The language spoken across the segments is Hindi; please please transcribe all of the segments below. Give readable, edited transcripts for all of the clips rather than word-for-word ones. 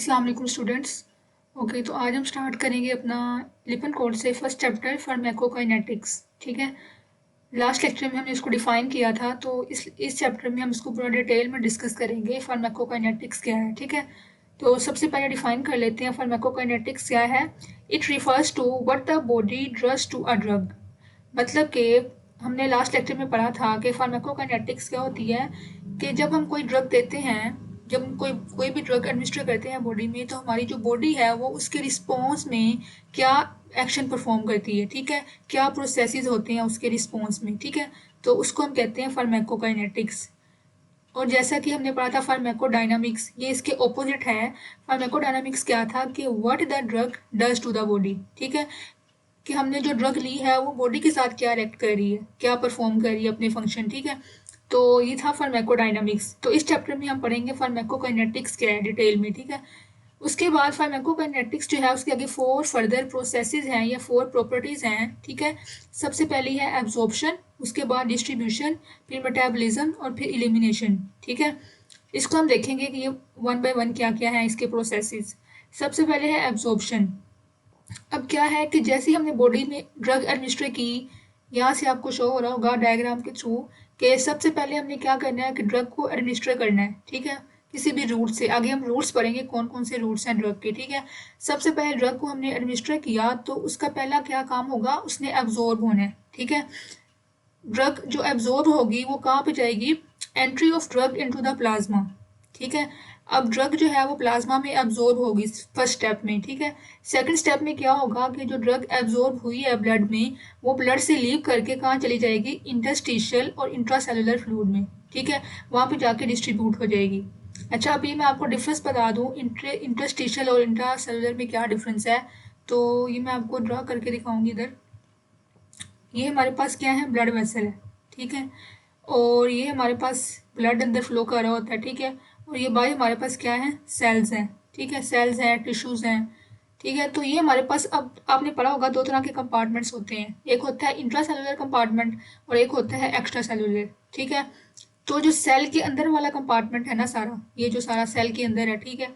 अस्सलाम वालेकुम स्टूडेंट्स। ओके, तो आज हम स्टार्ट करेंगे अपना लिपन कोर्स से फर्स्ट चैप्टर फार्माकोकाइनेटिक्स। ठीक है, लास्ट लेक्चर में हमने इसको डिफाइन किया था, तो इस चैप्टर में हम इसको पूरा डिटेल में डिस्कस करेंगे फार्माकोकाइनेटिक्स क्या है। ठीक है, तो सबसे पहले डिफाइन कर लेते हैं फार्माकोकाइनेटिक्स क्या है। It refers to what the body does to a drug. मतलब कि हमने लास्ट लेक्चर में पढ़ा था कि फार्माकोकाइनेटिक्स क्या होती है कि जब हम कोई ड्रग देते हैं, जब हम कोई कोई भी ड्रग एडमिनिस्टर करते हैं बॉडी में, तो हमारी जो बॉडी है वो उसके रिस्पॉन्स में क्या एक्शन परफॉर्म करती है। ठीक है, क्या प्रोसेसेस होते हैं उसके रिस्पॉन्स में। ठीक है, तो उसको हम कहते हैं फार्माकोकाइनेटिक्स। और जैसा कि हमने पढ़ा था फार्माकोडायनामिक्स, ये इसके ऑपोजिट है। फार्माकोडायनामिक्स क्या था कि what the drug does to the body. ठीक है, कि हमने जो ड्रग ली है वो बॉडी के साथ क्या रिएक्ट कर रही है, क्या परफॉर्म कर रही है अपने फंक्शन। ठीक है, तो ये था फार्माकोडायनामिक्स। तो इस चैप्टर में हम पढ़ेंगे फार्माकोकाइनेटिक्स क्या है डिटेल में। ठीक है, उसके बाद फार्माकोकाइनेटिक्स जो है उसके आगे 4 फर्दर प्रोसेसेस हैं या 4 प्रॉपर्टीज हैं। ठीक है, सबसे पहली है एब्जॉर्प्शन, उसके बाद डिस्ट्रीब्यूशन, फिर मेटाबॉलिज्म और फिर एलिमिनेशन। ठीक है, इसको हम देखेंगे कि ये वन बाय वन क्या क्या है इसके प्रोसेसेस। सबसे पहले है एब्जॉर्प्शन। अब क्या है कि जैसे ही हमने बॉडी में ड्रग एडमिनिस्टर की, यहाँ से आपको शो हो रहा होगा डायग्राम के थ्रू कि सबसे पहले हमने क्या करना है कि ड्रग को एडमिनिस्टर करना है। ठीक है, किसी भी रूट से। आगे हम रूट्स पढ़ेंगे कौन कौन से रूट्स हैं ड्रग के। ठीक है, सबसे पहले ड्रग को हमने एडमिनिस्टर किया तो उसका पहला क्या काम होगा, उसने एब्जॉर्ब होना है। ठीक है, ड्रग जो एब्जॉर्ब होगी वो कहाँ पे जाएगी, entry of drug into the plasma. ठीक है, अब ड्रग जो है वो प्लाज्मा में एब्जॉर्ब होगी फर्स्ट स्टेप में। ठीक है, सेकंड स्टेप में क्या होगा कि जो ड्रग एब्जॉर्ब हुई है ब्लड में, वो ब्लड से लीव करके कहाँ चली जाएगी, इंटरस्टिशियल और इंट्रासेलुलर फ्लूइड में। ठीक है, वहाँ पे जाके डिस्ट्रीब्यूट हो जाएगी। अच्छा, अभी मैं आपको डिफरेंस बता दूँ इंटरस्टिशियल और इंट्रासेलुलर में क्या डिफरेंस है। तो ये मैं आपको ड्रा करके दिखाऊंगी इधर। ये हमारे पास क्या है, ब्लड वेसल है। ठीक है, और ये हमारे पास ब्लड अंदर फ्लो कर रहा होता है। ठीक है, और ये बाहर हमारे पास क्या है, सेल्स हैं। ठीक है, सेल्स हैं, टिश्यूज हैं। ठीक है, तो ये हमारे पास, अब आपने पढ़ा होगा दो तरह के कंपार्टमेंट्स होते हैं, एक होता है इंट्रासेलुलर कंपार्टमेंट और एक होता है एक्स्ट्रा सेलुलर। ठीक है, तो जो सेल के अंदर वाला कंपार्टमेंट है ना सारा, ये जो सारा सेल के अंदर है, ठीक है,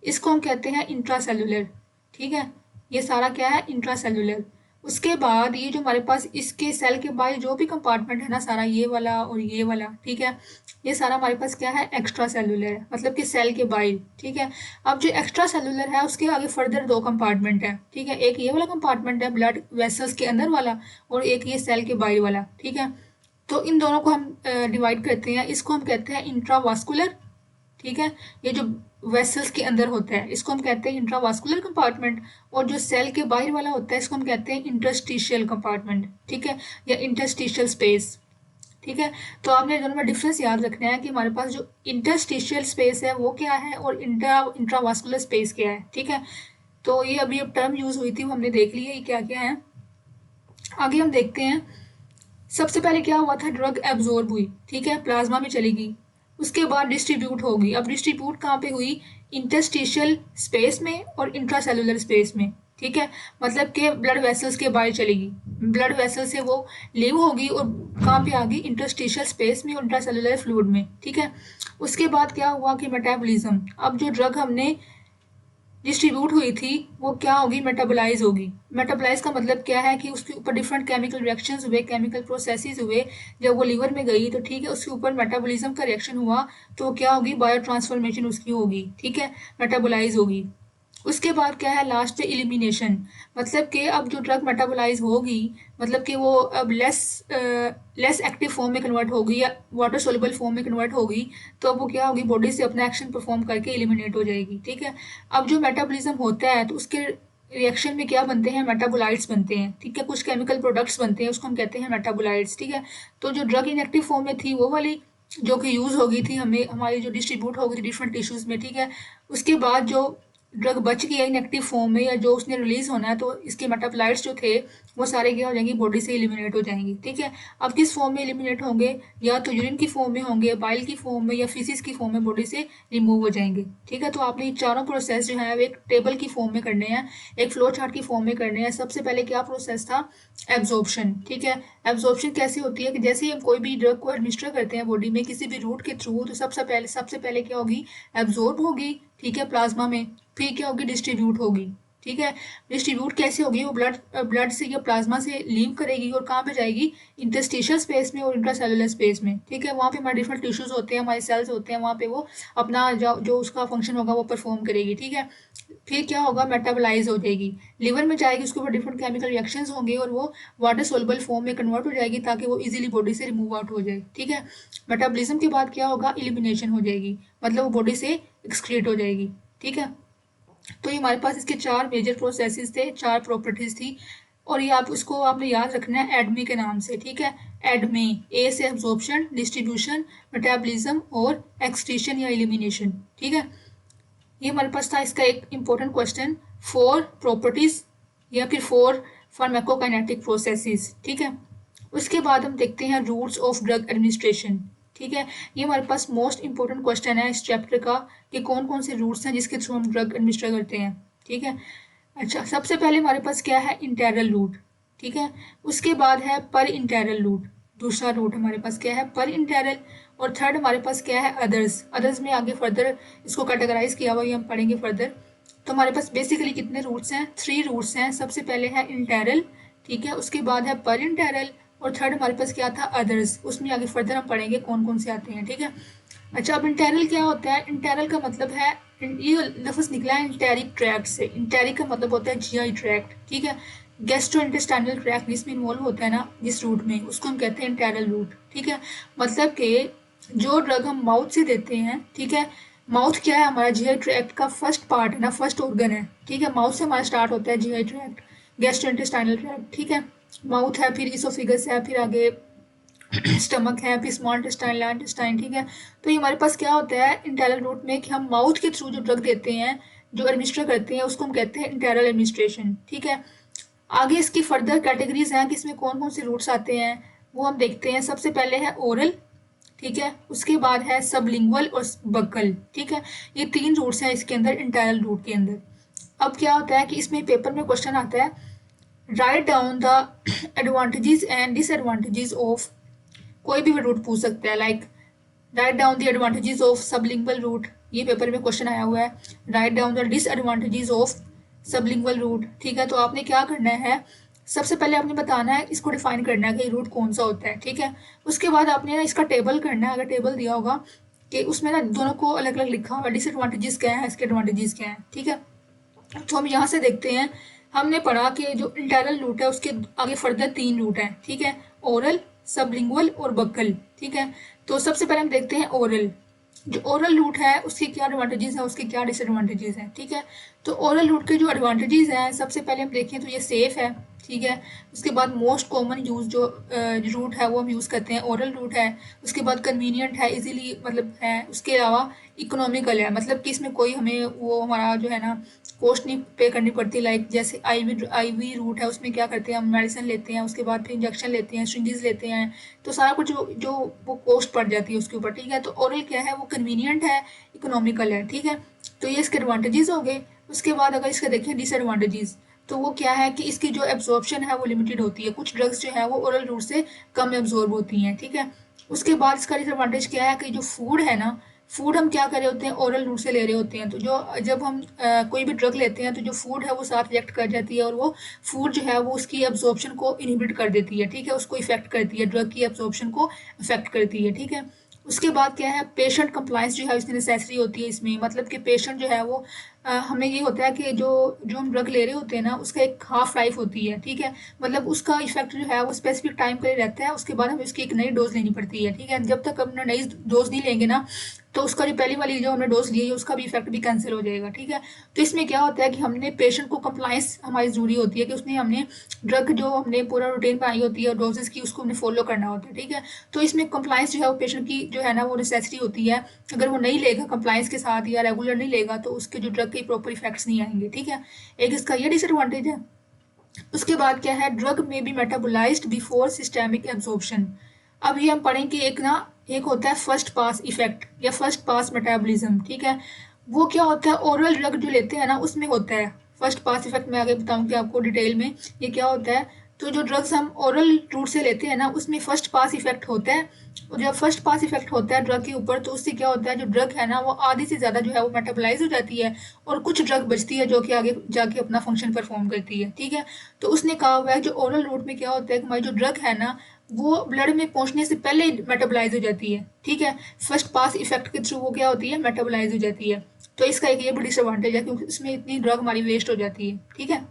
इसको हम कहते हैं इंट्रासेलुलर। ठीक है, ये सारा क्या है, इंट्रासेलुलर। उसके बाद ये जो हमारे पास इसके सेल के बाहर जो भी कंपार्टमेंट है ना सारा, ये वाला और ये वाला, ठीक है, ये सारा हमारे पास क्या है, एक्स्ट्रा सेलुलर है, मतलब कि सेल के बाहर। ठीक है, अब जो एक्स्ट्रा सेलुलर है उसके आगे फर्दर 2 कंपार्टमेंट है। ठीक है, एक ये वाला कंपार्टमेंट है ब्लड वेसल्स के अंदर वाला, और एक ये सेल के बाहर वाला। ठीक है, तो इन दोनों को हम डिवाइड करते हैं, इसको हम कहते हैं इंट्रावास्कुलर। ठीक है, ये जो वेसल्स के अंदर होता है इसको हम कहते हैं इंट्रावास्कुलर कंपार्टमेंट, और जो सेल के बाहर वाला होता है इसको हम कहते हैं इंटरस्टिशियल कंपार्टमेंट। ठीक है, या इंटरस्टिशियल स्पेस। ठीक है, तो आपने दोनों में डिफरेंस याद रखना है कि हमारे पास जो इंटरस्टिशियल स्पेस है वो क्या है और इंट्रावास्कुलर स्पेस क्या है। ठीक है, तो ये अभी अब टर्म यूज हुई थी वो हमने देख ली है ये क्या क्या है। आगे हम देखते हैं, सबसे पहले क्या हुआ था, ड्रग एब्जॉर्ब हुई। ठीक है, प्लाज्मा में चली गई, उसके बाद डिस्ट्रीब्यूट होगी। अब डिस्ट्रीब्यूट कहाँ पे हुई, इंटरस्टिशियल स्पेस में और इंट्रासेलुलर स्पेस में। ठीक है, मतलब कि ब्लड वेसल्स के बाहर चलेगी, ब्लड वेसल से वो लीव होगी और कहाँ पे आ गई, इंटरस्टिशियल स्पेस में और इंट्रासेलुलर फ्लूइड में। ठीक है, उसके बाद क्या हुआ कि मेटाबॉलिज्म। अब जो ड्रग हमने डिस्ट्रीब्यूट हुई थी वो क्या होगी, मेटाबोलाइज होगी। मेटाबोलाइज का मतलब क्या है कि उसके ऊपर डिफरेंट केमिकल रिएक्शंस हुए, केमिकल प्रोसेसेस हुए। जब वो लीवर में गई तो ठीक है, उसके ऊपर मेटाबॉलिज्म का रिएक्शन हुआ तो वो क्या होगी, बायो ट्रांसफॉर्मेशन उसकी होगी। ठीक है, मेटाबोलाइज होगी। उसके बाद क्या है, लास्ट पे एलिमिनेशन। मतलब कि अब जो ड्रग मेटाबोलाइज होगी, मतलब कि वो अब लेस एक्टिव फॉर्म में कन्वर्ट होगी या वाटर सोल्यूबल फॉर्म में कन्वर्ट होगी, तो अब वो क्या होगी, बॉडी से अपना एक्शन परफॉर्म करके एलिमिनेट हो जाएगी। ठीक है, अब जो मेटाबॉलिज्म होता है तो उसके रिएक्शन में क्या बनते हैं, मेटाबोलाइट्स बनते हैं। ठीक है, कुछ केमिकल प्रोडक्ट्स बनते हैं, उसको हम कहते हैं मेटाबोलाइट्स। ठीक है, तो जो ड्रग इनएक्टिव फॉर्म में थी वो वाली जो कि यूज होगी थी हमें, हमारी जो डिस्ट्रीब्यूट होगी थी डिफरेंट टिश्यूज में। ठीक है, उसके बाद जो ड्रग बच गया इनएक्टिव फॉर्म में या जो उसने रिलीज होना है, तो इसके मेटाबोलाइट्स जो थे वो सारे क्या हो जाएंगे, बॉडी से एलिमिनेट हो जाएंगे। ठीक है, अब किस फॉर्म में एलिमिनेट होंगे, या तो यूरिन की फॉर्म में होंगे, बाइल की फॉर्म में, या फिसिस की फॉर्म में बॉडी से रिमूव हो जाएंगे। ठीक है, तो आपने ये चारों प्रोसेस जो है एक टेबल की फॉर्म में करने हैं, एक फ्लो चार्ट की फॉर्म में करने हैं। सबसे पहले क्या प्रोसेस था, एब्जॉर्प्शन। ठीक है, एब्जॉर्प्शन कैसे होती है कि जैसे ही हम कोई भी ड्रग को एडमिनिस्टर करते हैं बॉडी में किसी भी रूट के थ्रू, तो सबसे पहले क्या होगी, एब्जॉर्ब होगी। ठीक है, प्लाज्मा में। फिर क्या होगी, डिस्ट्रीब्यूट होगी। ठीक है, डिस्ट्रीब्यूट कैसे होगी, वो ब्लड से या प्लाज्मा से लीव करेगी और कहाँ पे जाएगी, इंटरस्टिशियल स्पेस में और इंट्रासेलुलर स्पेस में। ठीक है, वहाँ पे हमारे डिफरेंट टिश्यूज होते हैं, हमारे सेल्स होते हैं, वहाँ पे वो अपना जो उसका फंक्शन होगा वो परफॉर्म करेगी। ठीक है, फिर क्या होगा, मेटाबोलाइज हो जाएगी, लिवर में जाएगी, उसके ऊपर डिफरेंट केमिकल रिएक्शंस होंगे और वो वाटर सोल्युबल फॉर्म में कन्वर्ट हो जाएगी ताकि वो इजीली बॉडी से रिमूव आउट हो जाए। ठीक है, मेटाबॉलिज्म के बाद क्या होगा, एलिमिनेशन हो जाएगी, मतलब वो बॉडी से एक्सक्रीट हो जाएगी। ठीक है, तो ये हमारे पास इसके 4 मेजर प्रोसेसेस थे, 4 प्रॉपर्टीज थी, और ये आप उसको आपने याद रखना है एडमी के नाम से। ठीक है, एडमी, ए से एब्जॉर्प्शन, डिस्ट्रीब्यूशन, मेटाबॉलिज्म और एक्सक्रीशन या एलिमिनेशन। ठीक है, ये हमारे पास था इसका एक इम्पोर्टेंट क्वेश्चन, 4 प्रॉपर्टीज या फिर 4 फार्माकोकाइनेटिक प्रोसेसेस। ठीक है, उसके बाद हम देखते हैं रूट्स ऑफ ड्रग एडमिनिस्ट्रेशन। ठीक है, ये हमारे पास मोस्ट इंपॉर्टेंट क्वेश्चन है इस चैप्टर का कि कौन कौन से रूट्स हैं जिसके थ्रू हम ड्रग एडमिनिस्टर करते हैं। ठीक है, अच्छा, सबसे पहले हमारे पास क्या है, इंटेरल रूट। ठीक है, उसके बाद है पर इंटेरल रूट, दूसरा रूट हमारे पास क्या है, पर इंटेरल। और थर्ड हमारे पास क्या है, अदर्स। अदर्स में आगे फर्दर इसको कैटेगराइज किया हुआ, ये हम पढ़ेंगे फर्दर। तो हमारे पास बेसिकली कितने रूट्स हैं, 3 रूट्स हैं। सबसे पहले है इंटेरल, ठीक है, उसके बाद है पर इंटेरल, और थर्ड हमारे पास क्या था, अदर्स। उसमें आगे फर्दर हम पढ़ेंगे कौन कौन से आते हैं। ठीक है, अच्छा, अब इंटेरल क्या होता है, इंटेरल का मतलब है, ये लफ्ज़ निकला है इंटेरिक ट्रैक्ट से। इंटेरिक का मतलब होता है जीआई ट्रैक्ट। ठीक है, गैस्ट्रो इंटेस्टाइनल ट्रैक्ट जिसमें इन्वॉल्व होता है ना जिस रूट में, उसको हम कहते हैं इंटेरल रूट। ठीक है, मतलब कि जो ड्रग हम माउथ से देते हैं, ठीक है, माउथ क्या है, हमारा जीआई ट्रैक्ट का फर्स्ट पार्ट है ना, फर्स्ट ऑर्गन है। ठीक है, माउथ से हमारा स्टार्ट होता है GI tract, gastro intestinal tract. ठीक है, माउथ है, फिर इसोफिगस है, फिर आगे स्टमक है, फिर स्मॉल इंटेस्टाइन, लार्ज इंटेस्टाइन। ठीक है, तो ये हमारे पास क्या होता है इंटेरल रूट में कि हम माउथ के थ्रू जो ड्रग देते हैं, जो एडमिनिस्टर करते हैं, उसको हम कहते हैं इंटेरल एडमिनिस्ट्रेशन। ठीक है, आगे इसकी फर्दर कैटेगरीज हैं कि इसमें कौन कौन से रूट्स आते हैं, वो हम देखते हैं। सबसे पहले है ओरल, ठीक है, उसके बाद है सबलिंगुअल और बक्कल। ठीक है, ये 3 रूट्स हैं इसके अंदर, इंटेरल रूट के अंदर। अब क्या होता है कि इसमें पेपर में क्वेश्चन आता है, write down the advantages and disadvantages of, कोई भी रूट पूछ सकता है, like write down the advantages of sublingual route, ये पेपर में क्वेश्चन आया हुआ है। Write down the disadvantages of sublingual route. ठीक है, तो आपने क्या करना है, सबसे पहले आपने बताना है, इसको डिफाइन करना है कि रूट कौन सा होता है। ठीक है, उसके बाद आपने ना इसका टेबल करना है, अगर टेबल दिया होगा कि उसमें ना दोनों को अलग अलग लिखा हुआ, डिसएडवांटेजेस क्या है, इसके एडवांटेजेस क्या है। ठीक है, तो हम यहाँ से देखते हैं, हमने पढ़ा कि जो इंटरनल रूट है उसके आगे फर्दर 3 रूट हैं। ठीक है, ओरल, सबलिंगुअल और बक्कल। ठीक है, तो सबसे पहले हम देखते हैं ओरल। जो ओरल रूट है उसके क्या एडवांटेजेस हैं, उसके क्या डिसएडवांटेजेस हैं। ठीक है, तो ओरल रूट के जो एडवांटेजेस हैं, सबसे पहले हम देखें तो ये सेफ है। ठीक है, उसके बाद मोस्ट कॉमन यूज जो रूट है वो हम यूज़ करते हैं, ओरल रूट है। उसके बाद कन्वीनियंट है, इजीली मतलब है। उसके अलावा इकोनॉमिकल है, मतलब कि इसमें कोई हमें वो हमारा जो है ना कॉस्ट नहीं पे करनी पड़ती। लाइक जैसे आईवी रूट है, उसमें क्या करते हैं, हम मेडिसिन लेते हैं, उसके बाद फिर इंजेक्शन लेते हैं, सिरिंजेस लेते हैं, तो सारा कुछ जो वो कॉस्ट पड़ जाती है उसके ऊपर। ठीक है, तो ओरल क्या है, वो कन्वीनियंट है, इकोनॉमिकल है। ठीक है, तो ये इसके एडवांटेजेस हो गए। उसके बाद अगर इसका देखें डिसएडवांटेजेस, तो वो क्या है कि इसकी जो एब्जॉर्प्शन है वो लिमिटेड होती है। कुछ ड्रग्स जो है वो ओरल रूट से कम एब्जॉर्ब होती हैं। ठीक है, उसके बाद इसका डिसएडवांटेज क्या है कि जो फूड है ना, फूड हम क्या कर रहे होते हैं, ओरल रूट से ले रहे होते हैं। तो जो जब हम कोई भी ड्रग लेते हैं तो जो फूड है वो साथ रिएक्ट कर जाती है, और वो फूड जो है वो उसकी एब्जॉर्प्शन को इनहिबिट कर देती है। ठीक है, उसको इफेक्ट करती है, ड्रग की एब्जॉर्प्शन को इफेक्ट करती है। ठीक है, उसके बाद क्या है, पेशेंट कंप्लायंस जो है इसमें नेसेसरी होती है इसमें, मतलब कि पेशेंट जो है वो हमें ये होता है कि जो जो हम ड्रग ले रहे होते हैं ना, उसका एक हाफ लाइफ होती है। ठीक है, मतलब उसका इफेक्ट जो है वो स्पेसिफिक टाइम के लिए रहता है, उसके बाद हमें उसकी एक नई डोज लेनी पड़ती है। ठीक है, जब तक अपना नई डोज नहीं लेंगे ना, तो उसका जो पहली वाली जो हमने डोज ली है उसका भी इफेक्ट भी कैंसिल हो जाएगा। ठीक है, तो इसमें क्या होता है कि हमने पेशेंट को कंप्लायंस हमारी ज़रूरी होती है कि उसने हमने ड्रग जो हमने पूरा रूटीन बनाई होती है डोजेस की, उसको हमने फॉलो करना होता है। ठीक है, तो इसमें कंप्लायंस जो है वो पेशेंट की जो है ना वो नेसेसिटी होती है। अगर वो नहीं लेगा कंप्लायंस के साथ या रेगुलर नहीं लेगा तो उसके जो ड्रग के प्रॉपर इफेक्ट्स नहीं आएंगे। ठीक है, एक इसका ये डिसएडवांटेज है। उसके बाद क्या है, ड्रग में be metabolised before systemic absorption. अब ये हम पढ़ेंगे एक ना, एक होता है फर्स्ट पास इफेक्ट या फर्स्ट पास मेटाबॉलिज्म। ठीक है, वो क्या होता है, ओरल ड्रग जो लेते हैं ना उसमें होता है फर्स्ट पास इफेक्ट। मैं आगे बताऊंगी आपको डिटेल में ये क्या होता है। तो जो ड्रग्स हम ओरल रूट से लेते हैं ना, उसमें फर्स्ट पास इफेक्ट होता है। और जब फर्स्ट पास इफेक्ट होता है ड्रग के ऊपर, तो उससे क्या होता है, जो ड्रग है ना वो आधी से ज़्यादा जो है वो मेटाबोलाइज हो जाती है, और कुछ ड्रग बचती है जो कि आगे जाके अपना फंक्शन परफॉर्म करती है। ठीक है, तो उसने कहा हुआ है जो ओरल रूट में क्या होता है कि हमारी जो ड्रग है ना वो ब्लड में पहुंचने से पहले ही मेटाबोलाइज हो जाती है। ठीक है, फर्स्ट पास इफेक्ट के थ्रू वो क्या होती है, मेटाबोलाइज हो जाती है। तो इसका एक ये बड़ी डिसएडवांटेज है, क्योंकि इसमें इतनी ड्रग हमारी वेस्ट हो जाती है। ठीक है,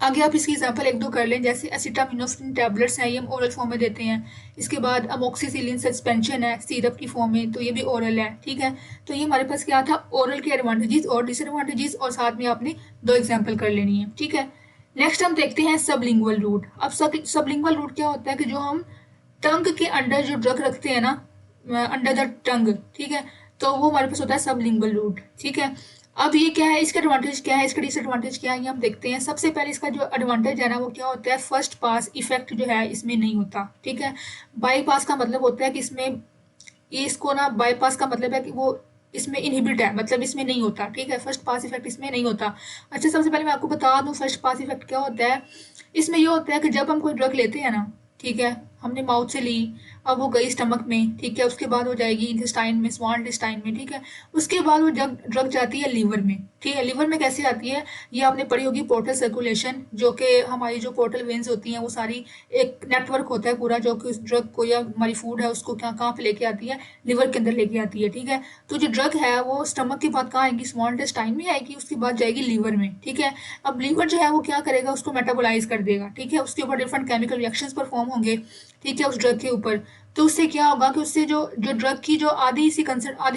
आगे आप इसकी एग्जांपल एक दो कर लें, जैसे एसिटामिनोफेन टैबलेट्स हैं, ये हम ओरल फॉर्म में देते हैं। इसके बाद अमोक्सिसिलिन सस्पेंशन है सिरप की फॉर्म में, तो ये भी ओरल है। ठीक है, तो ये हमारे पास क्या था, ओरल के एडवांटेजेस और डिसएडवांटेजेस, और साथ में आपने दो एग्जाम्पल कर लेनी है। ठीक है, नेक्स्ट हम देखते हैं सबलिंगुअल रूट। अब सबलिंगुअल रूट क्या होता है कि जो हम टंग के अंडर जो ड्रग रखते हैं ना, अंडर द टंग, ठीक है, तो वो हमारे पास होता है सबलिंगुअल रूट। ठीक है, अब ये क्या है, इसका एडवांटेज क्या है, इसका डिसएडवांटेज क्या है, ये हम देखते हैं। सबसे पहले इसका जो एडवांटेज है ना वो क्या होता है, फर्स्ट पास इफेक्ट जो है इसमें नहीं होता। ठीक है, बाईपास का मतलब होता है कि इसमें, ये इसको ना, बाईपास का मतलब है कि वो इसमें इनहिबिट है, मतलब इसमें नहीं होता। ठीक है, फर्स्ट पास इफेक्ट इसमें नहीं होता। अच्छा, सबसे पहले मैं आपको बता दूं फर्स्ट पास इफेक्ट क्या होता है। इसमें ये होता है कि जब हम कोई ड्रग लेते हैं ना, ठीक है, हमने माउथ से ली, अब वो गई स्टमक में, ठीक है, उसके बाद हो जाएगी इंटेस्टाइन में, स्मॉल इंटेस्टाइन में। ठीक है, उसके बाद वो ड्रग ड्रग जाती है लीवर में। ठीक है, लीवर में कैसे आती है, ये आपने पढ़ी होगी पोर्टल सर्कुलेशन, जो कि हमारी जो पोर्टल वेन्स होती हैं वो सारी एक नेटवर्क होता है पूरा, जो कि उस ड्रग को या हमारी फूड है उसको क्या कहाँ पे लेके आती है, लिवर के अंदर लेके आती है। ठीक है, तो जो ड्रग है वो स्टमक के बाद कहाँ आएगी, स्मॉल इंटेस्टाइन में आएगी, उसके बाद जाएगी लीवर में। ठीक है, अब लीवर जो है वो क्या करेगा, उसको मेटाबोलाइज कर देगा। ठीक है, उसके ऊपर डिफरेंट केमिकल रिएक्शंस परफॉर्म होंगे। ठीक है, उस ड्रग के ऊपर, तो उससे क्या होगा कि उससे जो जो ड्रग की जो आधी से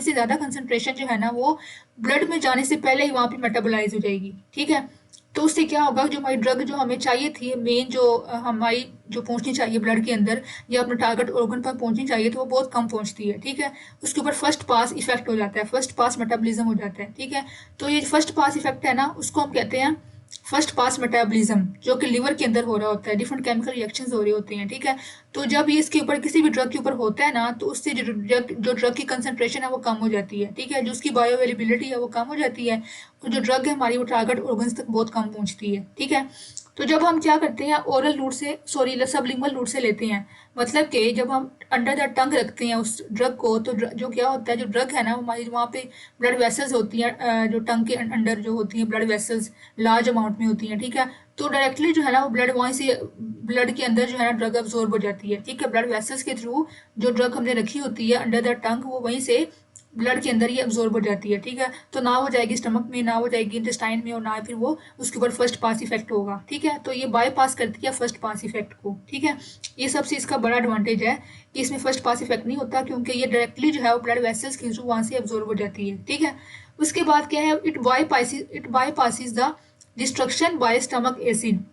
ज़्यादा कंसंट्रेशन जो है ना वो ब्लड में जाने से पहले ही वहाँ पे मेटाबोलाइज हो जाएगी। ठीक है, तो उससे क्या होगा, जो हमारी ड्रग जो हमें चाहिए थी मेन, जो हमारी जो पहुंचनी चाहिए ब्लड के अंदर या अपने टारगेट ऑर्गन पर पहुंचनी चाहिए, तो वो बहुत कम पहुंचती है। ठीक है, उसके ऊपर फर्स्ट पास इफेक्ट हो जाता है, फर्स्ट पास मेटाबॉलिज्म हो जाता है। ठीक है, तो ये फर्स्ट पास इफेक्ट है ना, उसको हम कहते हैं फर्स्ट पास मेटाबॉलिज्म, जो कि लिवर के अंदर हो रहा होता है, डिफरेंट केमिकल रिएक्शंस हो रहे होते हैं। ठीक है, तो जब ये इसके ऊपर किसी भी ड्रग के ऊपर होता है ना, तो उससे जो ड्रग की कंसंट्रेशन है वो कम हो जाती है। ठीक है, जो उसकी बायो अवेलेबिलिटी है वो कम हो जाती है, और जो ड्रग है हमारी वो टारगेट ऑर्गन्स तक बहुत कम पहुंचती है। ठीक है, तो जब हम क्या करते हैं, ओरल रूट से, सॉरी सबलिंगुअल रूट से लेते हैं, मतलब कि जब हम अंडर द टंग रखते हैं उस ड्रग को, तो जो क्या होता है, जो ड्रग है ना हमारी वहाँ पे ब्लड वेसल्स होती हैं, जो टंग के अंडर जो होती हैं ब्लड वेसल्स लार्ज अमाउंट में होती हैं। ठीक है, तो डायरेक्टली जो है ना वो ब्लड वहीं से ब्लड के अंदर जो है ना ड्रग अब्जॉर्ब हो जाती है। ठीक है, ब्लड वेसल्स के थ्रू जो ड्रग हमने रखी होती है अंडर द टंग, वो वहीं से ब्लड के अंदर ही अब्जॉर्ब हो जाती है। ठीक है, तो ना वो जाएगी स्टमक में, ना वो जाएगी इंटेस्टाइन में, और ना फिर वो उसके ऊपर फर्स्ट पास इफेक्ट होगा। ठीक है, तो ये बाईपास करती है फर्स्ट पास इफेक्ट को। ठीक है, ये सबसे इसका बड़ा एडवांटेज है कि इसमें फर्स्ट पास इफेक्ट नहीं होता, क्योंकि ये डायरेक्टली जो है वो ब्लड वेसल्स के थ्रू वहाँ से अब्जॉर्ब हो जाती है। ठीक है, उसके बाद क्या है, it bypasses the destruction by stomach acid.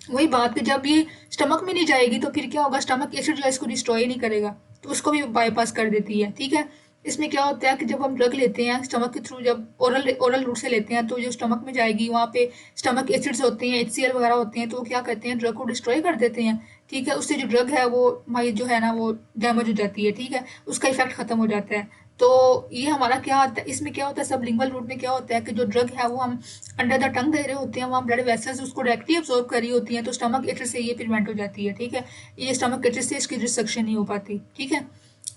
वही बात कि जब ये स्टमक में नहीं जाएगी तो फिर क्या होगा, स्टमक एसिड जो है इसको डिस्ट्रॉय नहीं करेगा, तो उसको भी बाईपास कर देती है। ठीक है, इसमें क्या होता है कि जब हम ड्रग लेते हैं स्टमक के थ्रू, जब ओरल रूट से लेते हैं, तो जो स्टमक में जाएगी वहाँ पे स्टमक एसिड्स होते हैं, HCl वगैरह होते हैं, तो वो क्या करते हैं, ड्रग को डिस्ट्रॉय कर देते हैं। ठीक है, उससे जो ड्रग है वो हमारी जो है ना वो डैमेज हो जाती है। ठीक है, उसका इफेक्ट खत्म हो जाता है। तो ये हमारा क्या होता है, इसमें क्या होता है, सबलिंगुअल रूट में क्या होता है कि जो ड्रग है वो हम अंडर द टंग दे रहे होते हैं, वहाँ ब्लड वेसल्स उसको डायरेक्टली अब्सॉर्ब कर रही होती हैं, तो स्टमक एसिड से ये प्रिवेंट हो जाती है। ठीक है, ये स्टमक एसिड से इसकी डिस्ट्रक्शन नहीं हो पाती। ठीक है,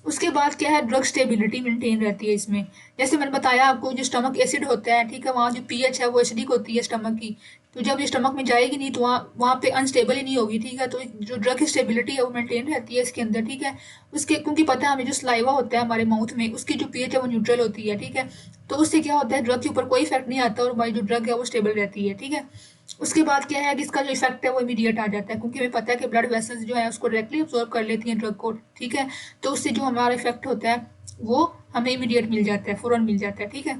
उसके बाद क्या है, ड्रग स्टेबिलिटी मेंटेन रहती है इसमें। जैसे मैंने बताया आपको, जो स्टमक एसिड होता है, ठीक है, वहाँ जो पीएच है वो एसिडिक होती है स्टमक की, तो जब ये स्टमक में जाएगी नहीं तो वहाँ वहाँ पे अनस्टेबल ही नहीं होगी। ठीक है, तो जो ड्रग की स्टेबिलिटी है वो मेंटेन रहती है इसके अंदर। ठीक है, उसके क्योंकि पता है हमें जो सलाइवा होता है हमारे माउथ में, उसकी जो पीएच है वो न्यूट्रल होती है। ठीक है, तो उससे क्या होता है, ड्रग के ऊपर कोई इफेक्ट नहीं आता और हमारी जो ड्रग है वो स्टेबल रहती है। ठीक है, उसके बाद क्या है कि इसका जो इफेक्ट है वो इमीडिएट आ जाता है, क्योंकि हमें पता है कि ब्लड वेसल्स जो है उसको डायरेक्टली अब्सॉर्ब कर लेती हैं ड्रग को। ठीक है, तो उससे जो हमारा इफेक्ट होता है वो हमें इमीडिएट मिल जाता है, फौरन मिल जाता है। ठीक है,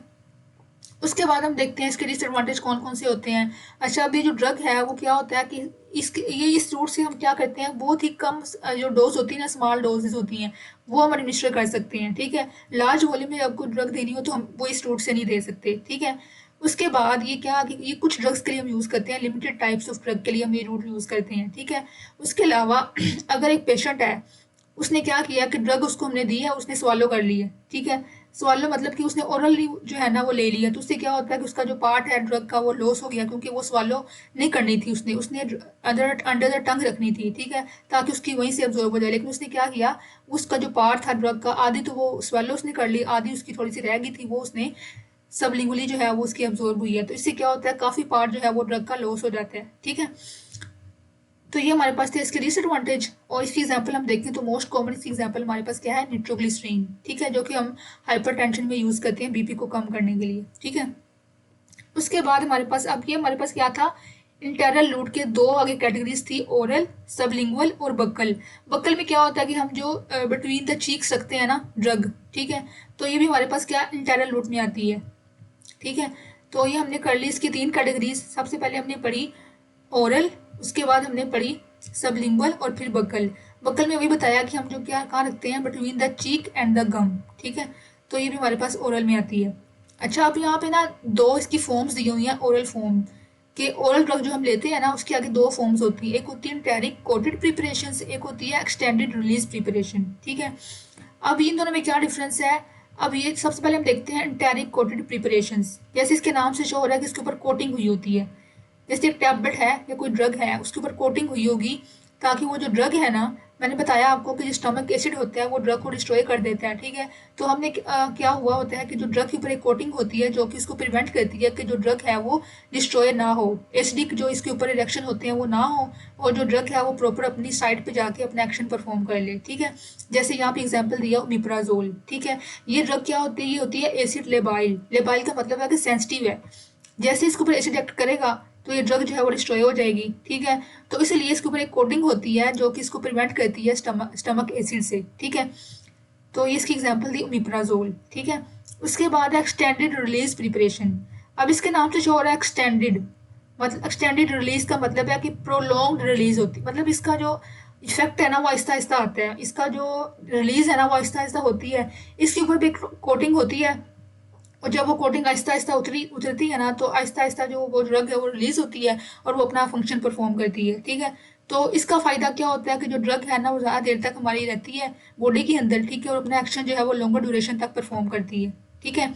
उसके बाद हम देखते हैं इसके डिसएडवांटेज कौन कौन से होते हैं। अच्छा, अभी जो ड्रग है वो क्या होता है कि इस रूट से हम क्या करते हैं, बहुत ही कम जो डोज होती है ना, स्मॉल डोजेज होती हैं, वो हम एडमिनिस्टर कर सकते हैं। ठीक है, लार्ज वॉल्यूम में आपको ड्रग देनी हो तो हम वो इस रूट से नहीं दे सकते। ठीक है, उसके बाद ये क्या कि ये कुछ ड्रग्स के लिए हम यूज़ करते हैं, लिमिटेड टाइप्स ऑफ ड्रग के लिए हम ये रूट यूज़ करते हैं। ठीक है, उसके अलावा अगर एक पेशेंट है, उसने क्या किया कि ड्रग उसको हमने दी है, उसने स्वालो कर ली है। ठीक है, स्वालो मतलब कि उसने ओरली जो है ना वो ले लिया, तो उससे क्या होता है कि उसका जो पार्ट है ड्रग का वो लॉस हो गया, क्योंकि वो स्वालो नहीं करनी थी, उसने उसने अंडर द टंग रखनी थी, ठीक है, ताकि उसकी वहीं से अब्जॉर्ब हो जाए। लेकिन उसने क्या किया, उसका जो पार्ट था ड्रग का, आधी तो वो स्वालो उसने कर ली, आधी उसकी थोड़ी सी रह गई थी, वो उसने सबलिंगुअली जो है वो उसकी अब्जॉर्ब हुई है। तो इससे क्या होता है, काफी पार्ट जो है वो ड्रग का लॉस हो जाता है, ठीक है। तो ये हमारे पास थे इसके डिसएडवांटेज। और इसकी एग्जांपल हम देखें तो मोस्ट कॉमन इसकी एग्जांपल हमारे पास क्या है, निट्रोग्लिसरीन, ठीक है, जो कि हम हाइपरटेंशन में यूज करते हैं बीपी को कम करने के लिए, ठीक है। उसके बाद हमारे पास अब ये हमारे पास क्या था, इंटरनल लूट के दो आगे कैटेगरीज थी, ओरल, सबलिंगुअल और बक्कल। बक्कल में क्या होता है कि हम जो बिटवीन द चीक्स रखते हैं ना ड्रग, ठीक है, तो ये भी हमारे पास क्या इंटरनल लूट में आती है, ठीक है। तो ये हमने कर ली इसकी तीन कैटेगरीज। सबसे पहले हमने पढ़ी ओरल, उसके बाद हमने पढ़ी सबलिंगुअल और फिर बकल। बकल में वही बताया कि हम जो क्या कहाँ रखते हैं, between the cheek and the gum, ठीक है। तो ये भी हमारे पास ओरल में आती है। अच्छा, अब यहाँ पे ना दो इसकी फॉर्म्स दी हुई हैं ओरल फॉर्म के। ओरल ड्रग जो हम लेते हैं ना उसके आगे दो फॉर्म्स होती है, एक होती है एंटेरिक कोटेड प्रिपरेशन, एक होती है एक्सटेंडेड रिलीज प्रिपरेशन, ठीक है। अब इन दोनों में क्या डिफरेंस है, अब ये सबसे पहले हम देखते हैं एंटेरिक कोटेड प्रिपरेशन। जैसे इसके नाम से शो हो रहा है कि इसके ऊपर कोटिंग हुई होती है, जैसे एक टैबलेट है या कोई ड्रग है उसके ऊपर कोटिंग हुई होगी, ताकि वो जो ड्रग है ना, मैंने बताया आपको कि जो स्टमक एसिड होता है वो ड्रग को डिस्ट्रॉय कर देता है, ठीक है। तो हमने क्या हुआ होता है कि जो ड्रग के ऊपर एक कोटिंग होती है जो कि इसको प्रिवेंट करती है कि जो ड्रग है वो डिस्ट्रॉय ना हो, एसिडिक जो इसके ऊपर रिएक्शन होते हैं वो ना हो, और जो ड्रग है वो प्रॉपर अपनी साइड पे जाके अपना एक्शन परफॉर्म कर ले, ठीक है। जैसे यहाँ पे एग्जाम्पल दिया ओमिप्राजोल, ठीक है। ये ड्रग क्या होती है, ये होती है एसिड लेबाइल। लेबाइल का मतलब है कि सेंसिटिव है, जैसे इसके ऊपर एसिड एक्ट करेगा तो ये ड्रग जो है वो डिस्ट्रॉय हो जाएगी, ठीक है। तो इसलिए इसके ऊपर एक कोटिंग होती है जो कि इसको प्रिवेंट करती है स्टमक एसिड से, ठीक है। तो ये इसकी एग्जांपल दी ओमिप्राजोल, ठीक है। उसके बाद है एक्सटेंडेड रिलीज प्रिपरेशन। अब इसके नाम से जो हो रहा है एक्सटेंडेड, मतलब एक्सटेंडेड रिलीज का मतलब है कि प्रोलॉन्ग्ड रिलीज होती, मतलब इसका जो इफेक्ट है ना वो आहिस्ता आहिस्ता आता है, इसका जो रिलीज है ना वो आहिस्ता आहिस्ता होती है। इसके ऊपर भी एक कोटिंग होती है, और जब वो कोटिंग आहिस्ता आहिस्ता उतरती है ना तो आहिस्ता आहिस्ता जो वो ड्रग है वो रिलीज होती है और वो अपना फंक्शन परफॉर्म करती है, ठीक है। तो इसका फायदा क्या होता है कि जो ड्रग है ना वो ज़्यादा देर तक हमारी रहती है बॉडी के अंदर, ठीक है, और अपना एक्शन जो है वो लॉन्गर ड्यूरेशन तक परफॉर्म करती है, ठीक है।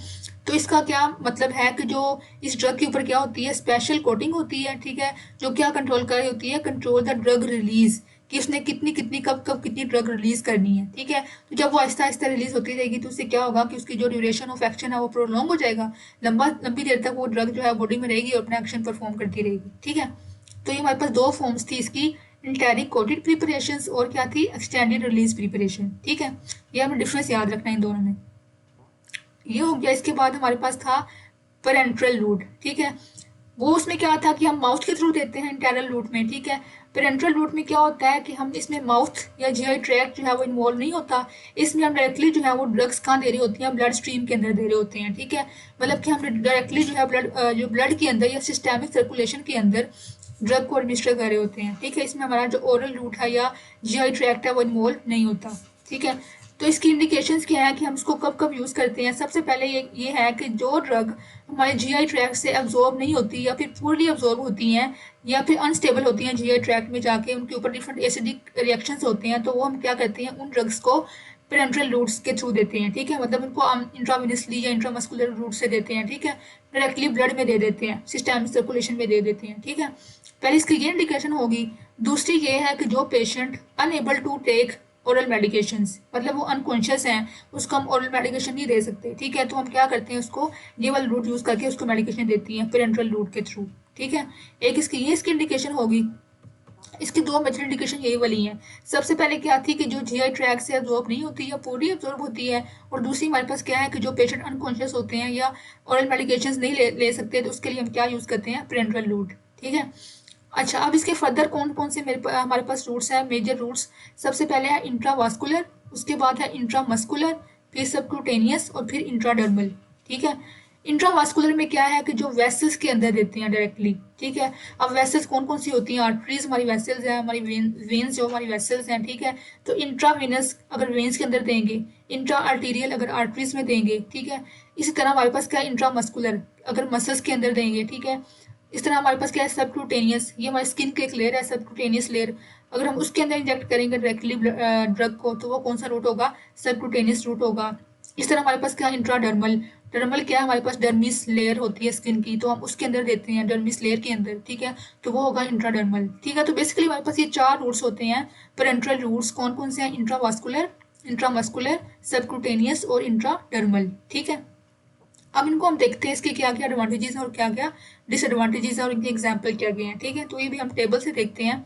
तो इसका क्या मतलब है कि जो इस ड्रग के ऊपर क्या होती है, स्पेशल कोटिंग होती है, ठीक है, जो क्या कंट्रोल कर रही होती है, कंट्रोल द ड्रग रिलीज, कि उसने कितनी कितनी कब कब कितनी ड्रग रिलीज करनी है, ठीक है। तो जब वो आहिस्ता आहिस्ता रिलीज होती रहेगी तो उससे क्या होगा कि उसकी जो ड्यूरेशन ऑफ एक्शन है वो प्रोलॉन्ग हो जाएगा, लंबी देर तक वो ड्रग जो है बॉडी में रहेगी और अपना एक्शन परफॉर्म करती रहेगी, ठीक है। तो ये हमारे पास दो फॉर्म्स थी इसकी, इंटेरिक कोटेड प्रिपरेशन और क्या थी, एक्सटेंडेड रिलीज प्रिपरेशन, ठीक है। ये हमें डिफरेंस याद रखना है इन दोनों में। ये हो गया। इसके बाद हमारे पास था पेरेंट्रल रूट, ठीक है। वो उसमें क्या था कि हम माउथ के थ्रू देते हैं इंटरनल रूट में, ठीक है। पेरेंट्रल रूट में क्या होता है कि हम इसमें माउथ या जीआई ट्रैक्ट जो है वो इन्वॉल्व नहीं होता, इसमें हम डायरेक्टली जो है वो ड्रग्स कहाँ दे रही होती हैं, ब्लड स्ट्रीम के अंदर दे रहे होते हैं, ठीक है। मतलब कि हम डायरेक्टली जो है ब्लड के अंदर या सिस्टेमिक सर्कुलेशन के अंदर ड्रग को एडमिनिस्टर कर रहे होते हैं, ठीक है। इसमें हमारा जो ओरल रूट है या जीआई ट्रैक्ट है वो इन्वॉल्व नहीं होता, ठीक है। तो इसकी इंडिकेशंस क्या है कि हम इसको कब कब यूज़ करते हैं। सबसे पहले ये है कि जो ड्रग हमारे जीआई ट्रैक्ट से अब्जॉर्ब नहीं होती या फिर पूर्ली अब्जॉर्ब होती हैं या फिर अनस्टेबल होती हैं जीआई ट्रैक्ट में जाके, उनके ऊपर डिफरेंट एसिडिक रिएक्शंस होते हैं, तो वो हम क्या करते हैं, उन ड्रग्स को पेरेंट्रल रूट्स के थ्रू देते हैं, ठीक है। मतलब उनको हम इंट्राविनसली या इंट्रामस्कुलर रूट से देते हैं, ठीक है। डायरेक्टली ब्लड में दे देते हैं, सिस्टमिक सर्कुलेशन में दे देते हैं, ठीक है। पहले इसकी ये इंडिकेशन होगी। दूसरी ये है कि जो patient unable to take oral medications, मतलब वो अनकॉन्शियस हैं, उसको हम ओरल मेडिकेशन नहीं दे सकते, ठीक है। तो हम क्या करते हैं, उसको ये वाला रूट यूज करके उसको मेडिकेशन देती हैं पेरेंट्रल रूट के थ्रू, ठीक है। एक इसकी इंडिकेशन होगी। इसकी दो मेजर इंडिकेशन यही वाली हैं। सबसे पहले क्या थी कि जो जीआई ट्रैक से अब्जॉर्ब नहीं होती या पूरी अब्जॉर्ब होती है, और दूसरी हमारे पास क्या है कि जो पेशेंट अनकॉन्शियस होते हैं या ओरल मेडिकेशंस नहीं ले सकते, तो उसके लिए हम क्या यूज करते हैं, पेरेंट्रल रूट, ठीक है। अच्छा, अब इसके फर्दर कौन कौन से हमारे पास रूट्स हैं, मेजर रूट्स। सबसे पहले है इंट्रावास्कुलर, उसके बाद है इंट्रामस्कुलर, फिर सबक्यूटेनियस और फिर इंट्राडर्मल, ठीक है। इंट्रावास्कुलर में क्या है कि जो वेसल्स के अंदर देते हैं डायरेक्टली, ठीक है। अब वेसल्स कौन कौन सी होती हैं, आर्टरीज हमारी वेसल्स हैं, हमारी वेन्स जो हमारी वेसल्स हैं, ठीक है। तो इंट्रावेनस अगर वेन्स के अंदर देंगे, इंट्रा आर्टीरियल अगर आर्टरीज में देंगे, ठीक है। इसी तरह हमारे पास क्या है, इंट्रामस्कुलर अगर मसल्स के अंदर देंगे, ठीक है। इस तरह हमारे पास क्या है, सबक्यूटेनियस, ये हमारी स्किन की एक लेयर है, सबक्यूटेनियस लेयर, अगर हम उसके अंदर इंजेक्ट करेंगे डायरेक्टली ड्रग को, तो वो कौन सा रूट होगा, सबक्यूटेनियस रूट होगा। इस तरह हमारे पास क्या इंट्राडर्मल, डर्मल क्या है, हमारे पास डर्मिस लेयर होती है स्किन की, तो हम उसके अंदर देते हैं डर्मिस लेयर के अंदर, ठीक है, तो वो होगा इंट्राडर्मल, ठीक है। तो बेसिकली हमारे पास ये 4 रूट्स होते हैं, पेरेंट्रल रूट्स कौन कौन से हैं, इंट्रावास्कुलर, इंट्रामस्कुलर, सबक्यूटेनियस और इंट्राडर्मल, ठीक है। अब इनको हम देखते हैं इसके क्या क्या एडवांटेजेस हैं और क्या क्या डिसएडवांटेजेस हैं और इनके एग्जाम्पल क्या क्या हैं, ठीक है। तो ये भी हम टेबल से देखते हैं।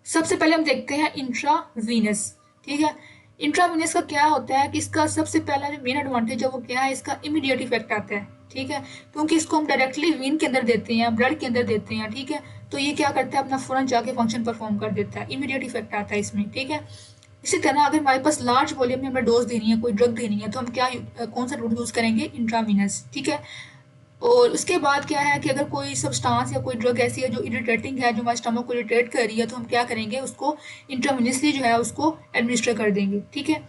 सबसे पहले हम देखते हैं इंट्रावीनस, ठीक है। इंट्रावीनस का क्या होता है कि इसका सबसे पहला जो मेन एडवांटेज है वो क्या है, इसका इमीडिएट इफेक्ट आता है, ठीक है, क्योंकि इसको हम डायरेक्टली वीन के अंदर देते हैं, ब्लड के अंदर देते हैं, ठीक है। तो ये क्या करता है, अपना फौरन जाके फंक्शन परफॉर्म कर देता है, इमीडिएट इफेक्ट आता है इसमें, ठीक है। इसी तरह अगर हमारे पास लार्ज वॉल्यूम में हमें डोज देनी है, कोई ड्रग देनी है, तो हम क्या कौन सा रूट यूज करेंगे, इंट्रावीनस, ठीक है। और उसके बाद क्या है कि अगर कोई सब्सटेंस या कोई ड्रग ऐसी है जो इरिटेटिंग है, जो हमारे स्टमक को इरिटेट कर रही है, तो हम क्या करेंगे, उसको इंट्रावेनसली जो है उसको एडमिनिस्टर कर देंगे, ठीक है।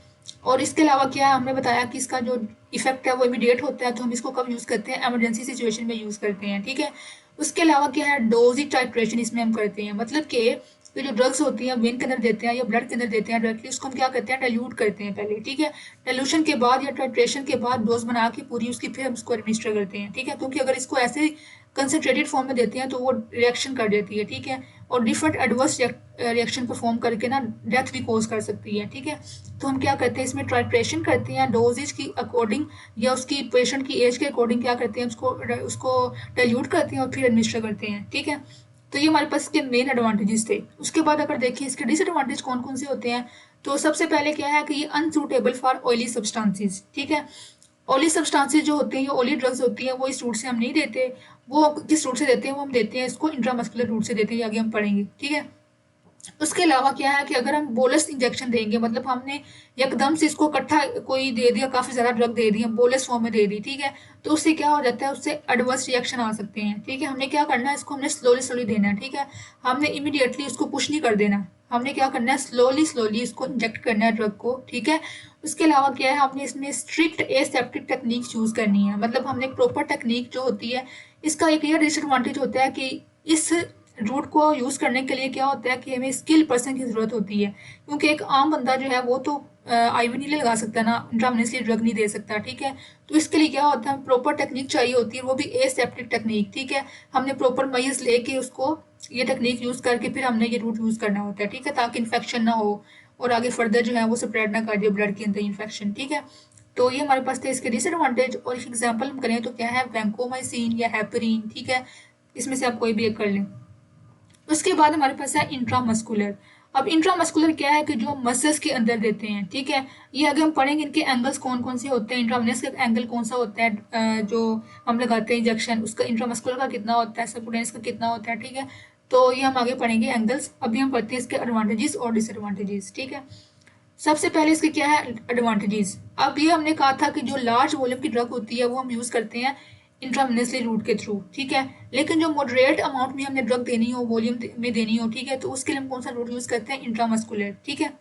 और इसके अलावा क्या है, हमने बताया कि इसका जो इफेक्ट है वो इमीडिएट होता है, तो हम इसको कब यूज़ करते हैं, इमरजेंसी सिचुएशन में यूज़ करते हैं, ठीक है। उसके अलावा क्या है, डोज टाइट्रेशन इसमें हम करते हैं, मतलब कि ये जो ड्रग्स होती हैं वेन के अंदर देते हैं या ब्लड के अंदर देते हैं डायरेक्टली, उसको हम क्या करते हैं, डाइल्यूट करते हैं पहले, ठीक है। डाइल्यूशन के बाद या टाइट्रेशन के बाद डोज बना के पूरी उसकी फिर हम उसको एडमिनिस्टर करते हैं, ठीक है, क्योंकि अगर इसको ऐसे कंसनट्रेटेड फॉर्म में देते हैं तो वो रिएक्शन कर देती है, ठीक है, और डिफरेंट एडवर्स रिएक्शन परफॉर्म करके ना डेथ भी कोज कर सकती है, ठीक है। तो हम क्या करते हैं, इसमें टाइट्रेशन करते हैं डोजेज की अकॉर्डिंग या उसकी पेशेंट की एज के अकॉर्डिंग क्या करते हैं, उसको उसको डाइल्यूट करते हैं और फिर एडमिनिस्टर करते हैं, ठीक है। तो ये हमारे पास इसके मेन एडवांटेजेस थे। उसके बाद अगर देखिए इसके डिसएडवांटेज कौन कौन से होते हैं, तो सबसे पहले क्या है कि ये अनसूटेबल फॉर ऑयली सब्सटेंसेस, ठीक है। ऑयली सब्सटेंसेस जो होते हैं, ये ऑयली ड्रग्स होती हैं, वो इस रूट से हम नहीं देते, वो किस रूट से देते हैं, वो हम देते हैं इसको इंट्रामस्कुलर रूट से देते हैं, आगे हम पढ़ेंगे, ठीक है। उसके अलावा क्या है कि अगर हम बोलस इंजेक्शन देंगे, मतलब हमने एकदम से इसको इकट्ठा कोई दे दिया, काफी ज्यादा ड्रग दे दी, बोलस फॉर्म में दे दी, ठीक है, तो उससे क्या हो जाता है, उससे एडवर्स रिएक्शन आ सकते हैं, ठीक है। हमने क्या करना है, इसको हमने स्लोली स्लोली देना है, ठीक है। हमने इमीडिएटली उसको पुश नहीं कर देना, हमने क्या करना है, स्लोली स्लोली इसको इंजेक्ट करना है ड्रग को, ठीक है। उसके अलावा क्या है, हमने इसमें स्ट्रिक्ट एसेप्टिक टेक्निक यूज करनी है, मतलब हमने प्रॉपर टेक्निक जो होती है, इसका एक ये डिसएडवांटेज होता है कि इस रूट को यूज करने के लिए क्या होता है कि हमें स्किल पर्सन की जरूरत होती है, क्योंकि एक आम बंदा जो है वो तो आईवी नहीं लगा सकता ना, इंट्रावेनसली ड्रग नहीं दे सकता, ठीक है। तो इसके लिए क्या होता है, प्रॉपर टेक्निक चाहिए होती है, वो भी एसेप्टिक टेक्निक, ठीक है। हमने प्रॉपर मयस लेके उसको ये टेक्निक यूज करके फिर हमने ये रूट यूज करना होता है, ठीक है, ताकि इन्फेक्शन ना हो और आगे फर्दर जो है वो स्प्रेड ना कर दे ब्लड के अंदर इन्फेक्शन, ठीक है। तो ये हमारे पास थे इसके डिसएडवांटेज। और एक एग्जाम्पल हम करें तो क्या है, वैंकोमाइसिन या हेपरीन, ठीक है, इसमें से आप कोई भी एक कर लें। उसके बाद हमारे पास है इंट्रामस्कुलर। अब इंट्रामस्कुलर क्या है कि जो मसल्स के अंदर देते हैं, ठीक है। ये आगे हम पढ़ेंगे इनके एंगल्स कौन कौन से होते हैं, इंट्रावेनस का एंगल कौन सा होता है, जो हम लगाते हैं इंजेक्शन, उसका इंट्रामस्कुलर का कितना होता है, सबकुटेनियस का कितना होता है, ठीक है। तो ये हम आगे पढ़ेंगे एंगल्स। अभी हम पढ़ते हैं इसके एडवांटेजेस और डिसएडवांटेजेस, ठीक है। सबसे पहले इसके क्या है एडवांटेजेस। अब ये हमने कहा था कि जो लार्ज वॉल्यूम की ड्रग होती है वो हम यूज करते हैं इंट्रावेनसली रूट के थ्रू, ठीक है। लेकिन जो मॉडरेट अमाउंट में हमने ड्रग देनी हो, वॉल्यूम में देनी हो, ठीक है, तो उसके लिए हम कौन सा रूट यूज करते हैं, इंट्रामस्कुलर, ठीक है।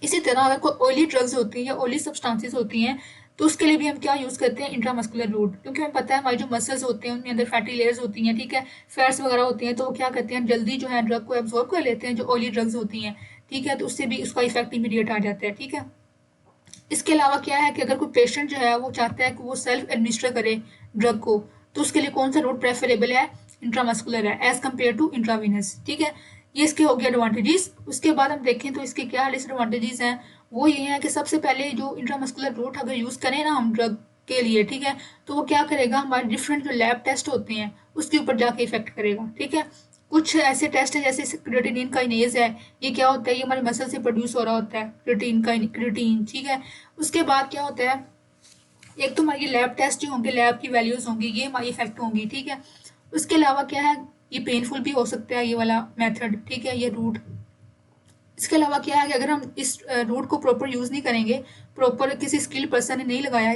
इसी तरह अगर कोई ऑयली ड्रग्स होती हैं या ऑयली सब्सटेंसेस होती हैं, तो उसके लिए भी हम क्या यूज करते हैं, इंट्रामस्कुलर रूट, क्योंकि हमें पता है हमारी जो मसल्स होते हैं उनमें अंदर फैटी लेयर्स होती हैं, ठीक है, फैट्स वगैरह होती हैं, तो वो क्या करते हैं, जल्दी जो है ड्रग को एब्जॉर्ब कर लेते हैं, जो ऑयली ड्रग्स होती हैं, ठीक है, तो उससे भी उसका इफेक्ट इमीडिएट आ जाता है, ठीक है। इसके अलावा क्या है कि अगर कोई पेशेंट जो है वो चाहता है कि वो सेल्फ एडमिनिस्टर करे ड्रग को, तो उसके लिए कौन सा रूट प्रेफरेबल है, इंट्रामस्कुलर है एज कम्पेयर टू इंट्रावीनस, ठीक है। ये इसके हो गए एडवांटेजेस। उसके बाद हम देखें तो इसके क्या डिसएडवांटेजेस हैं, वो ये है कि सबसे पहले जो इंट्रामस्कुलर रूट अगर यूज करें ना हम ड्रग के लिए, ठीक है, तो वो क्या करेगा, हमारे डिफरेंट जो लैब टेस्ट होते हैं उसके ऊपर जाके इफेक्ट करेगा, ठीक है। कुछ ऐसे टेस्ट हैं जैसे क्रिएटिनिन का इनेज है, ये क्या होता है, ये हमारे मसल से प्रोड्यूस हो रहा होता है क्रिएटिन, ठीक है। उसके बाद क्या होता है, एक तो हमारी लैब टेस्ट जो होंगे, लैब की वैल्यूज होंगी, ये हमारी इफेक्ट होंगी, ठीक है। उसके अलावा क्या है, ये पेनफुल भी हो सकता है ये वाला मेथड, ठीक है, ये रूट। इसके अलावा क्या है कि अगर हम इस रूट को प्रॉपर यूज नहीं करेंगे, प्रॉपर किसी स्किल्ड पर्सन ने नहीं लगाया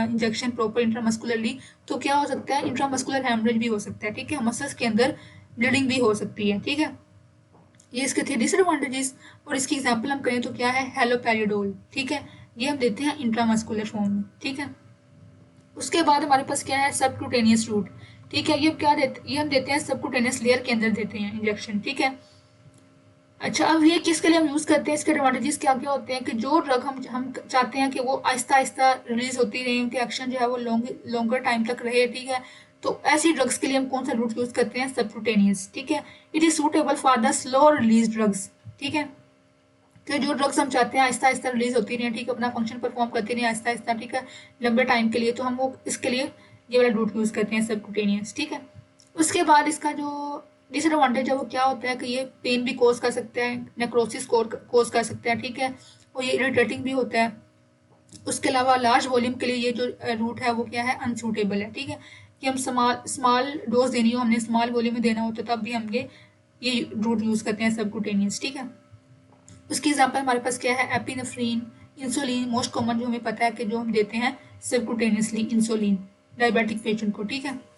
इंजेक्शन प्रॉपर इंट्रामस्कुलरली, तो क्या हो सकता है, इंट्रामस्कुलर हेमरेज भी हो सकता है, ठीक है, मसल्स के अंदर ब्लीडिंग भी हो सकती है, ठीक है। ये इसके थे डिसएडवांटेजेस। और इसकी एग्जांपल हम करें तो क्या है, हेलोपेरिडोल, ठीक है, ये हम देते हैं इंट्रामस्कुलर फॉर्म में, ठीक है। उसके बाद हमारे पास क्या है, सबक्यूटेनियस रूट, ठीक है, ये क्या देते, ये हम देते हैं सबक्यूटेनियस लेयर के अंदर देते हैं इंजेक्शन, ठीक है। अच्छा, अब ये किसके लिए हम यूज़ करते हैं, इसके एडवांटेजेस क्या-क्या होते हैं कि जो ड्रग हम चाहते हैं कि वो आहिस्ता-आहिस्ता रिलीज़ होती रहे, उनके एक्शन जो है वो लॉन्गर टाइम तक रहे, ठीक है? तो ऐसी ड्रग्स के लिए हम कौन सा रूट यूज़ करते हैं, सबक्यूटेनियस, ठीक है? It is suitable for the slow release drugs, ठीक है? कि जो ड्रग्स हम चाहते हैं आहिस्ता-आहिस्ता रिलीज़ होती रहें, ठीक है? अपना फंक्शन परफॉर्म करती रहें आहिस्ता-आहिस्ता, ठीक है? लंबे टाइम के लिए, तो हम वो इसके लिए ये वाला रूट यूज़ करते हैं सबक्यूटेनियस, ठीक है? उसके बाद इसका जो डिसएडवांटेज है वो क्या होता है कि ये पेन भी कॉज कर सकता है, नेक्रोसिस कॉज कर सकता है, ठीक है? और ये इरिटेटिंग भी होता है। उसके अलावा लार्ज वॉल्यूम के लिए ये जो रूट है वो क्या है, अनसूटेबल है, ठीक है? कि हम स्मॉल स्मॉल डोज देनी हो, हमने स्मॉल वॉल्यूम में देना होता है, तब भी हम ये रूट यूज़ करते हैं सबक्यूटेनियस, ठीक है? उसकी एग्जांपल हमारे पास क्या है, एपिनेफ्रीन, इंसुलिन, मोस्ट कॉमन जो हमें पता है कि जो हम देते हैं सबक्यूटेनियसली इंसुलिन डायबिटिक पेशेंट को, ठीक है?